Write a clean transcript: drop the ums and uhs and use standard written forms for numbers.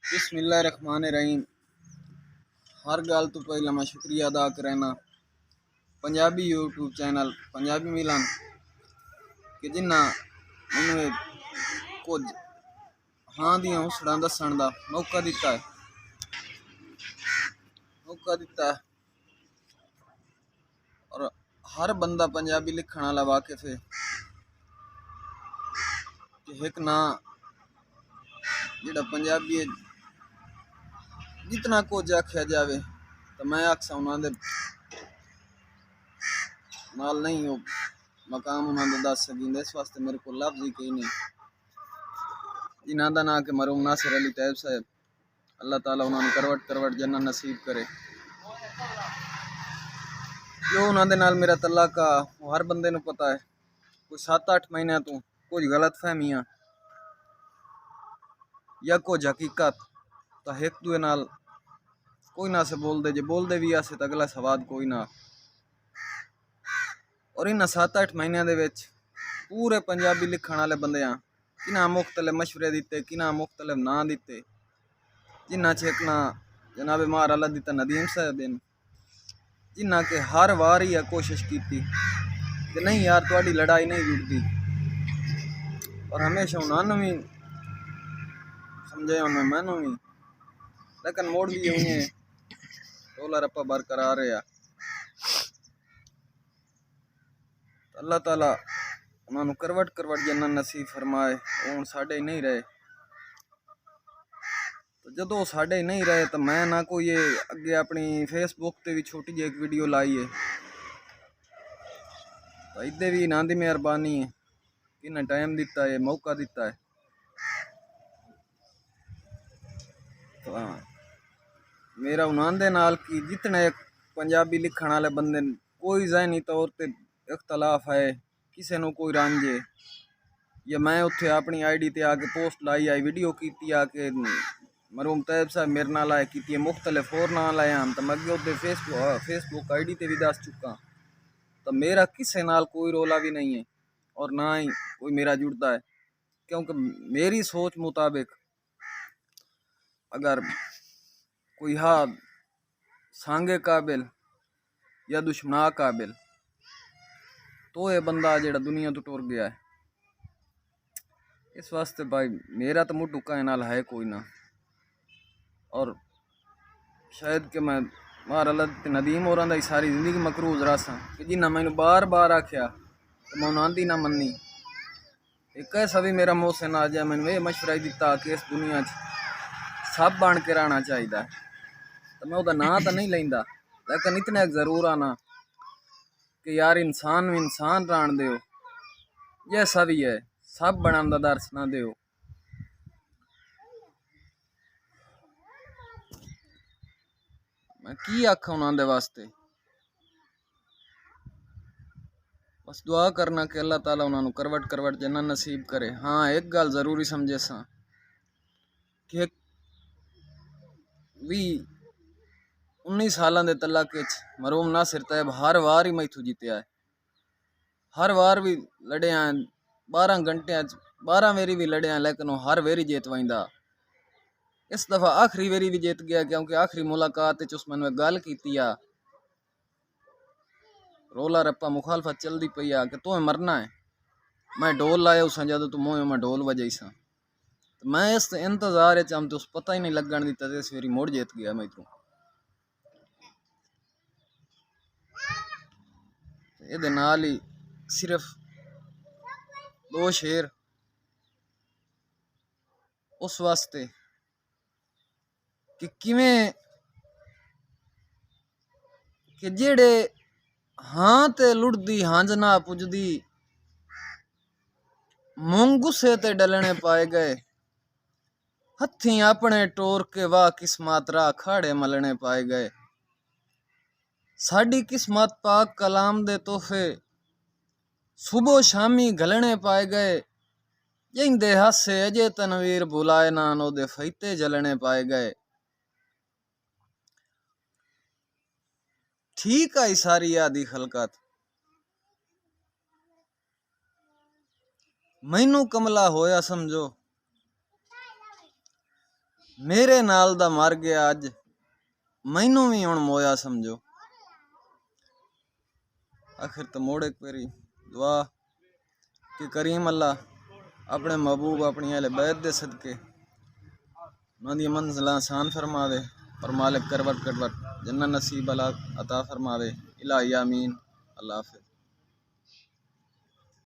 बिस्मिल्लाहिर्रहमानिर्रहीम। हर गल तो पहला मैं शुक्रिया अदा करना पंजाबी यूट्यूब चैनल पंजाबी मिलन कि जिन्ना मैनू कुछ हाँ दियां उसड़ा दसन का मौका दिता है और हर बंदा पंजाबी लिखण वाला वाकिफ है कि एक ना जिहड़ा पंजाबी जितना कुछ आख्या जाए तो मैं आखसा उन्होंने नाल नहीं हो मकाम उन्होंने दस सकींदा। इस वास्ते मेरे को लफ्ज ही कहीं नहीं जिन्हों का ना कि मरूम नासिर अली तैयब साहब, अल्लाह ताला उन्होंने करवट करवट जन्नत नसीब करे। जो उन्होंने नाल मेरा तलाका वो हर बंदे को पता है। कोई 7-8 महीनों तो कुछ गलत फहमियाँ या कुछ हकीकत तो एक दूए नाल कोई ना से बोल दे भी आसे तो अगला सवाद कोई ना। और इन 7-8 महीनों के पूरे पंजाबी लिखण वाले बंद किना मुख्तलिफ मशवरे दिते, किना मुख्तलिफ ना दिते, जिन्ना चेकना जनाब मार अल्लाह दिता नदीम साहब ने, जिन्ना के हर बार ही कोशिश की कि नहीं यार थोड़ी लड़ाई नहीं जुड़ती और हमेशा उन्होंने भी समझे उन्हें मैनू भी, लेकिन मोड़ भी उन्हें रोला रप्पा बरकरार है। अल्लाह ताला उन्होंने करवट करवट जन्नत नसीब फरमाए। वो साढ़े नहीं रहे तो जो साढ़े नहीं रहे तो मैं ना कोई ये अगे अपनी फेसबुक पे भी छोटी जी एक वीडियो लाई है तो इधे भी इन्हों की मेहरबानी है कि इन्हें टाइम दिता है, मौका दिता है। तो हाँ, मेरा उन्होंने नाल की जितने पंजाबी लिखण वाले बंदे कोई ज़हनी तौर पर इख्तलाफ है, किसी को कोई रांझे या मैं उत्थे अपनी आईडी ते आके पोस्ट लाई आई वीडियो की आके मरूम तैयब साहब मेरे नाल आए की मुख्तलिफ होर ना लाए हैं तो मैं अगे उधर फेसबुक आईडी ते भी दस चुका। तो मेरा किसी नाल कोई रोला भी नहीं है और ना ही कोई मेरा जुड़ता है, क्योंकि मेरी सोच मुताबिक अगर कोई हाँ सांगे काबिल या दुश्मना काबिल तो ये बंदा जेड़ा दुनिया तो टुर गया है। इस वास्ते भाई मेरा तो मुँह टुका नाल है कोई ना। और शायद कि मैं मार अल्लाह नदीम और सारी जिंदगी मकरूज रहा कि जिन्ना मैंने बार बार आख्या तो मैं उन्होंने ना मनी। एक ऐसा भी मेरा मुँह से ना आ जाए, मैंने ये मशवरा ही दिता कि इस दुनिया सब बन के रहना चाहिए तो मैं उसका नाँ तो नहीं लेंदा, लेकिन इतना जरूर आना कि यार इंसान भी इंसान रहन दो, जैसा भी है सब बनने का दर्श ना दो। मैं की आखा उन्होंने वास्ते, बस दुआ करना कि अल्लाह ताला उन्होंने करवट करवट जन्नत नसीब करे। हाँ एक गल जरूरी समझे सा कि भी 19 साल के तलाके मरूम नासिर तैयब हर बार ही मैथू जीत्या है, हर बार भी लड़े हैं 12 घंटे 12 वेरी भी लड़े हैं, लेकिन वो हर वेरी जीतवाइंदा। इस दफा आखिरी वेरी भी जीत गया क्योंकि आखिरी मुलाकात उस मैंने गल की रोला रप्पा मुखालफत चलती पई आ कि तुम्हें मरना है। मैं ढोल लाया उस जब तू मोह मैं ढोल बजाई सा तो मैं इस इंतजार तो उस पता ही नहीं लगन दिता इस वेरी मुड़ जीत गया मैं तू। ये नाल ही सिर्फ 2 शेर उस वास्ते कि किवें कि जेड़े हाँ ते लुड़दी हंज ना पुजदी मूंग गुस्से ते डलने पाए गए, हथी अपने टोर के वाह किस्मत रा खाड़े मलने पाए गए। साडी किस्मत पाक कलाम दे तोहफे सुबह शामी घलने पाए गए, जिंदे हासे अजे तनवीर बुलाए ना ओदे फैते जलने पाए गए। ठीक आई सारी आदि खलकत मैनू कमला होया समझो, मेरे नाल दा मर गया अज मैनू भी हुण मोया समझो। आखिर तो मोड़ एक मेरी दुआ कि करीम अल्लाह अपने महबूब अपनी अहले बैत दे सदके उन्हां दी मंजिलां आसान फरमावे और मालिक करवट करवट जन्नत नसीब अता फरमावे। इलाही आमीन। अल्लाह हाफिज़।